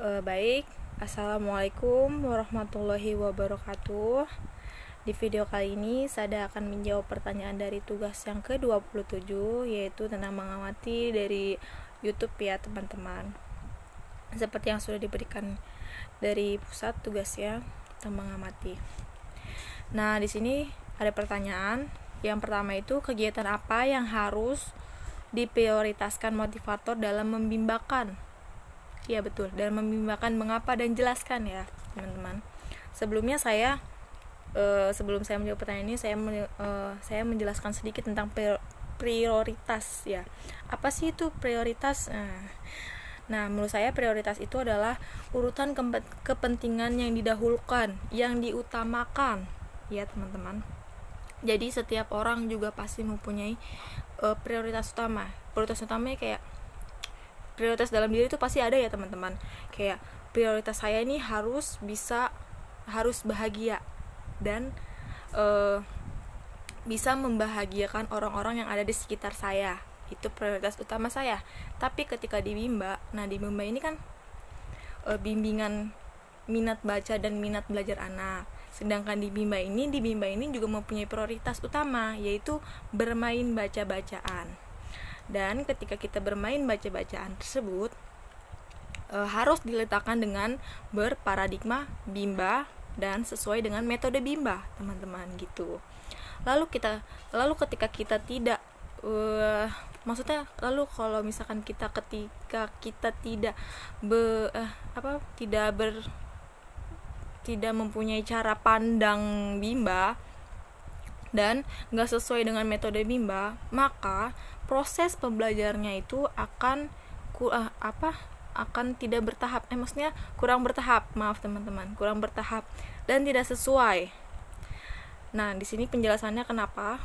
Baik, Assalamualaikum warahmatullahi wabarakatuh. Di video kali ini saya akan menjawab pertanyaan dari tugas yang ke-27, yaitu tentang mengamati dari YouTube ya teman-teman. Seperti yang sudah diberikan dari pusat tugasnya tentang mengamati. Nah, di sini ada pertanyaan. Yang pertama itu, kegiatan apa yang harus diprioritaskan motivator dalam membimbakan? Ya betul, dalam membimbakan mengapa dan jelaskan ya teman-teman. Sebelumnya sebelum saya menjawab pertanyaan ini, saya menjelaskan sedikit tentang prioritas ya. Apa sih itu prioritas? Nah, menurut saya prioritas itu adalah urutan kepentingan yang didahulukan, yang diutamakan ya teman-teman. Jadi setiap orang juga pasti mempunyai prioritas utama. Prioritas utamanya kayak prioritas dalam diri itu pasti ada ya teman-teman. Kayak prioritas saya ini harus bahagia dan bisa membahagiakan orang-orang yang ada di sekitar saya. Itu prioritas utama saya. Tapi ketika di Bimba ini kan bimbingan minat baca dan minat belajar anak. Sedangkan di Bimba ini juga mempunyai prioritas utama, yaitu bermain baca-bacaan. Dan ketika kita bermain baca-bacaan tersebut harus diletakkan dengan berparadigma Bimba dan sesuai dengan metode Bimba, teman-teman gitu. Lalu ketika kita tidak kalau misalkan ketika kita tidak mempunyai cara pandang Bimba dan nggak sesuai dengan metode Bimba, maka proses pembelajarnya itu akan tidak bertahap. Maksudnya kurang bertahap, kurang bertahap dan tidak sesuai. Nah, di sini penjelasannya kenapa?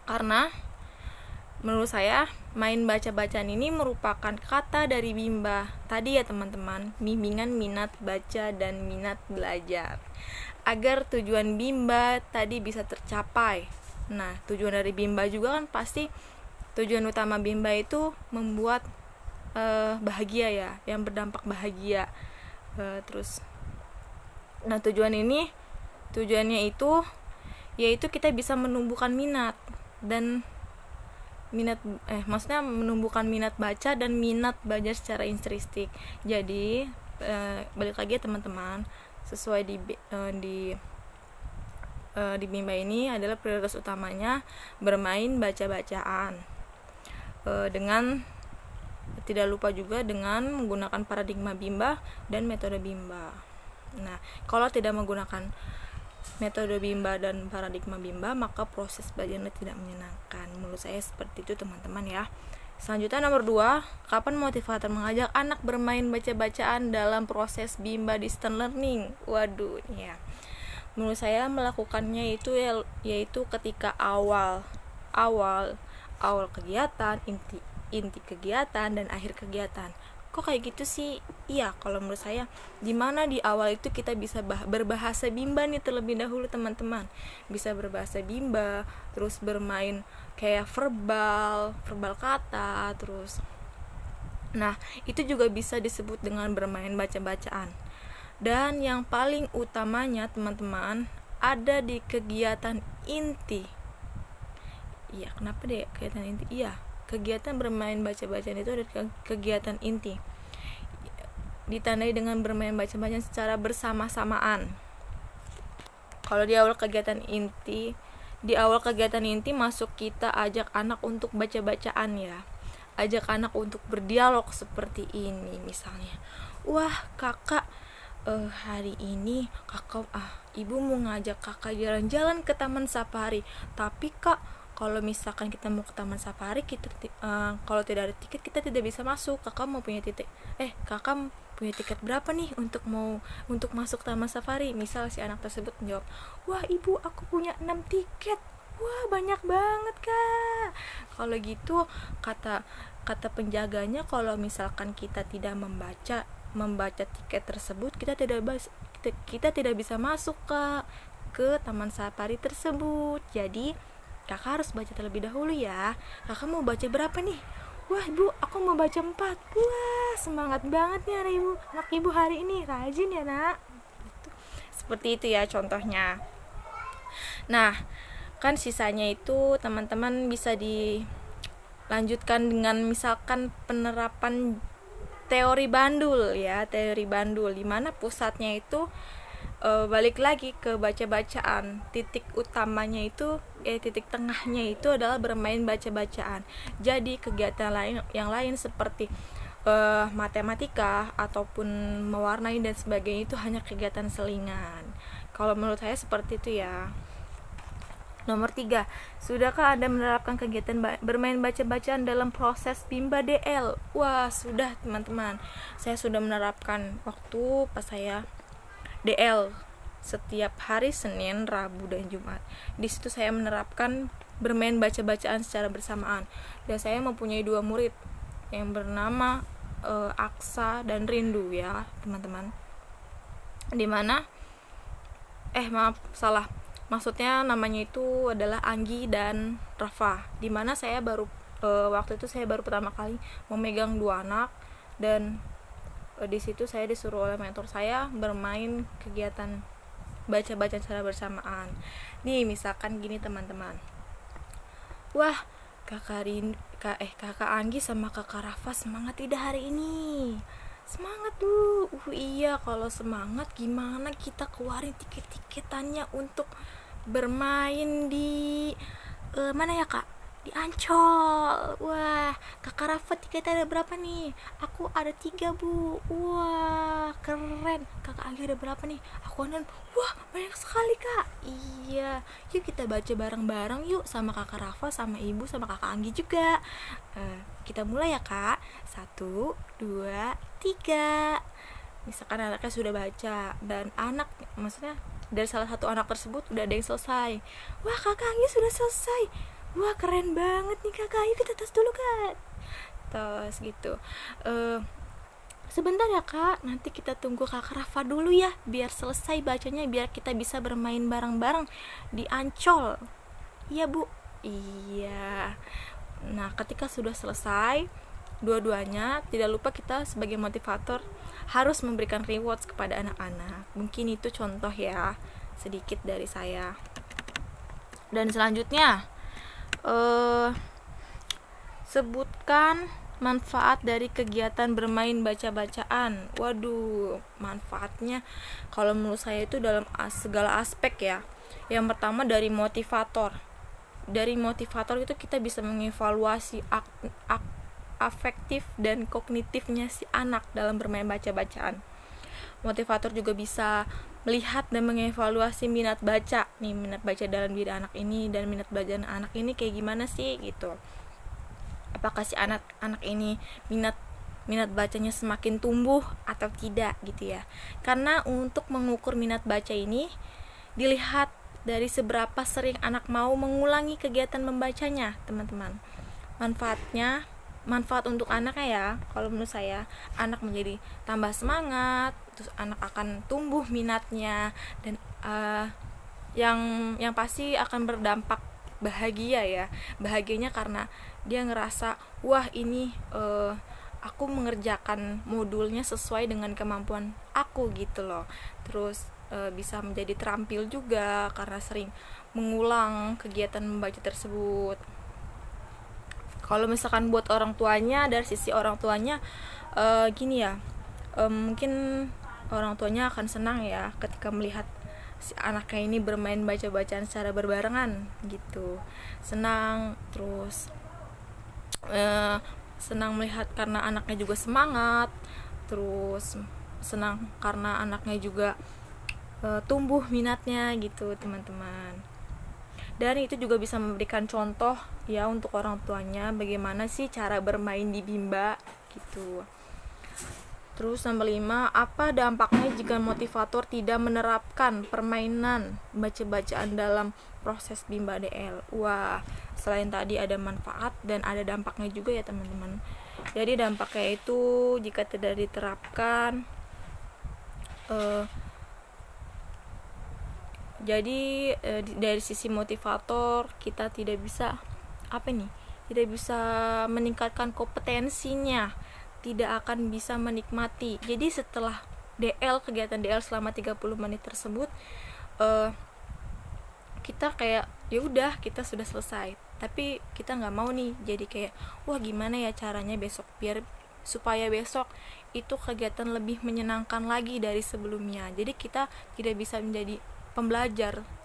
Karena menurut saya main baca-bacaan ini merupakan kata dari Bimba tadi ya teman-teman, bimbingan minat baca dan minat belajar, agar tujuan Bimba tadi bisa tercapai. Nah, tujuan dari Bimba juga kan pasti tujuan utama Bimba itu membuat bahagia ya, yang berdampak bahagia. Tujuannya itu yaitu kita bisa menumbuhkan menumbuhkan minat baca dan minat belajar secara intrinsik. Jadi balik lagi ya teman-teman, sesuai di Bimba ini adalah prioritas utamanya bermain baca-bacaan, dengan tidak lupa juga dengan menggunakan paradigma Bimba dan metode Bimba. Nah, kalau tidak menggunakan metode Bimba dan paradigma Bimba, maka proses belajarnya tidak menyenangkan. Menurut saya seperti itu teman-teman ya. Selanjutnya nomor 2, kapan motivator mengajak anak bermain baca-bacaan dalam proses Bimba distance learning? Waduh, ya. Menurut saya melakukannya yaitu ketika awal kegiatan, inti kegiatan dan akhir kegiatan. Kok kayak gitu sih? Iya, kalau menurut saya dimana di awal itu kita bisa berbahasa Bimba nih terlebih dahulu teman-teman. Bisa berbahasa Bimba, terus bermain kayak verbal kata, terus nah, itu juga bisa disebut dengan bermain baca-bacaan. Dan yang paling utamanya teman-teman ada di kegiatan inti. Iya, kenapa deh kegiatan inti? Iya, kegiatan bermain baca-bacaan itu ada kegiatan inti, ditandai dengan bermain baca-bacaan secara bersama-samaan. Kalau di awal kegiatan inti masuk kita ajak anak untuk baca-bacaan ya, ajak anak untuk berdialog seperti ini misalnya. Wah kakak, hari ini ibu mau ngajak kakak jalan-jalan ke Taman Safari, tapi kak kalau misalkan kita mau ke Taman Safari, kalau tidak ada tiket kita tidak bisa masuk. Kakak punya tiket berapa nih untuk masuk Taman Safari? Misal si anak tersebut menjawab, wah ibu aku punya 6 tiket. Wah banyak banget kak. Kalau gitu kata penjaganya, kalau misalkan kita tidak membaca tiket tersebut, kita tidak bisa masuk ke Taman Safari tersebut. Jadi kakak harus baca terlebih dahulu ya. Kakak mau baca berapa nih? wah ibu aku mau baca 4. Wah semangat banget nih anak ibu hari ini, rajin ya nak. Seperti itu ya contohnya. Nah kan sisanya itu teman-teman bisa dilanjutkan dengan misalkan penerapan teori bandul ya, teori bandul dimana pusatnya itu balik lagi ke baca-bacaan. Titik utamanya itu titik tengahnya itu adalah bermain baca-bacaan. Jadi kegiatan lain yang lain seperti matematika ataupun mewarnai dan sebagainya itu hanya kegiatan selingan. Kalau menurut saya seperti itu ya. Nomor 3, sudahkah Anda menerapkan kegiatan bermain baca-bacaan dalam proses Bimba DL? Wah, sudah teman-teman. Saya sudah menerapkan waktu pas saya DL setiap hari Senin, Rabu, dan Jumat. Di situ saya menerapkan bermain baca-bacaan secara bersamaan. Dan saya mempunyai 2 murid yang bernama Aksa dan Rindu ya, teman-teman. Dimana maksudnya namanya itu adalah Anggi dan Rafa. Dimana saya baru waktu itu saya baru pertama kali memegang 2 anak, dan di situ saya disuruh oleh mentor saya bermain kegiatan baca-baca secara bersamaan. Nih misalkan gini teman-teman, wah kakak Anggi sama kakak Rafa semangat tidak hari ini? Semangat tuh. Iya, kalau semangat gimana kita keluarin tiket-tiketannya untuk bermain di mana ya kak? Di Ancol. Wah, kakak Rafa tiketnya ada berapa nih? Aku ada 3 bu. Wah keren. Kakak Anggi ada berapa nih? Aku ada. Wah banyak sekali kak. Iya, yuk kita baca bareng-bareng yuk, sama kakak Rafa, sama ibu, sama kakak Anggi juga. Kita mulai ya kak. 1, 2, 3. Misalkan anaknya sudah baca, dan maksudnya dari salah satu anak tersebut udah ada yang selesai. Wah kakak Anggi sudah selesai. Wah keren banget nih kakak, ayo kita tos dulu kak. Tos gitu. Sebentar ya kak, nanti kita tunggu kakak Rafa dulu ya, biar selesai bacanya, biar kita bisa bermain bareng-bareng di Ancol. Iya bu. Iya. Nah ketika sudah selesai dua-duanya, tidak lupa kita sebagai motivator harus memberikan rewards kepada anak-anak. Mungkin itu contoh ya, sedikit dari saya. Dan selanjutnya sebutkan manfaat dari kegiatan bermain baca-bacaan. Waduh, manfaatnya kalau menurut saya itu dalam segala aspek ya. Yang pertama dari motivator. Dari motivator itu kita bisa mengevaluasi afektif dan kognitifnya si anak dalam bermain baca-bacaan. Motivator juga bisa melihat dan mengevaluasi minat baca dalam diri anak ini, dan minat baca anak ini kayak gimana sih gitu. Apakah si anak ini minat bacanya semakin tumbuh atau tidak gitu ya. Karena untuk mengukur minat baca ini dilihat dari seberapa sering anak mau mengulangi kegiatan membacanya, teman-teman. Manfaat untuk anaknya ya, kalau menurut saya anak menjadi tambah semangat, terus anak akan tumbuh minatnya, dan yang pasti akan berdampak bahagianya karena dia ngerasa wah ini aku mengerjakan modulnya sesuai dengan kemampuan aku gitu loh. Terus bisa menjadi terampil juga karena sering mengulang kegiatan membaca tersebut. Kalau misalkan buat orang tuanya, dari sisi orang tuanya gini ya, mungkin orang tuanya akan senang ya ketika melihat si anaknya ini bermain baca-bacaan secara berbarengan gitu. Senang, terus senang melihat karena anaknya juga semangat, terus senang karena anaknya juga tumbuh minatnya gitu teman-teman. Dan itu juga bisa memberikan contoh ya untuk orang tuanya bagaimana sih cara bermain di Bimba gitu. Terus nomor 5, apa dampaknya jika motivator tidak menerapkan permainan baca-bacaan dalam proses Bimba DL? Wah, selain tadi ada manfaat dan ada dampaknya juga ya teman-teman. Jadi dampaknya itu jika tidak diterapkan dari sisi motivator kita tidak bisa tidak bisa meningkatkan kompetensinya, tidak akan bisa menikmati. Jadi setelah kegiatan DL selama 30 menit tersebut, kita kayak ya udah, kita sudah selesai, tapi kita nggak mau nih jadi kayak wah gimana ya caranya besok supaya besok itu kegiatan lebih menyenangkan lagi dari sebelumnya. Jadi kita tidak bisa menjadi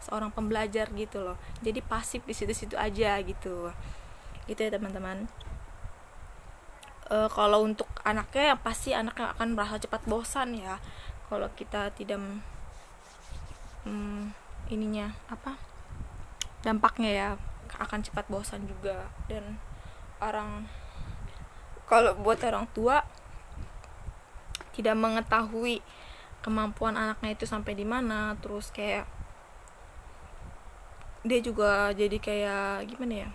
seorang pembelajar gitu loh, jadi pasif di situ-situ aja gitu ya teman-teman. Kalau untuk anaknya, pasti anaknya akan merasa cepat bosan ya kalau kita tidak dampaknya ya akan cepat bosan juga. Dan kalau buat orang tua tidak mengetahui kemampuan anaknya itu sampai di mana, terus kayak dia juga jadi kayak gimana ya,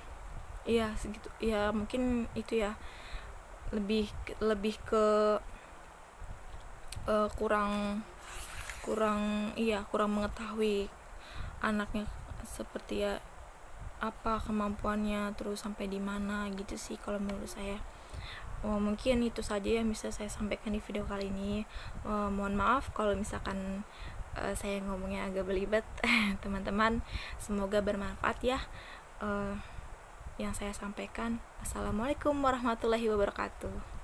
iya segitu ya, mungkin itu ya lebih ke kurang mengetahui anaknya seperti ya apa kemampuannya, terus sampai di mana gitu sih kalau menurut saya. Mungkin itu saja yang bisa saya sampaikan di video kali ini. Mohon maaf kalau misalkan saya ngomongnya agak belibet teman-teman, semoga bermanfaat ya yang saya sampaikan. Assalamualaikum warahmatullahi wabarakatuh.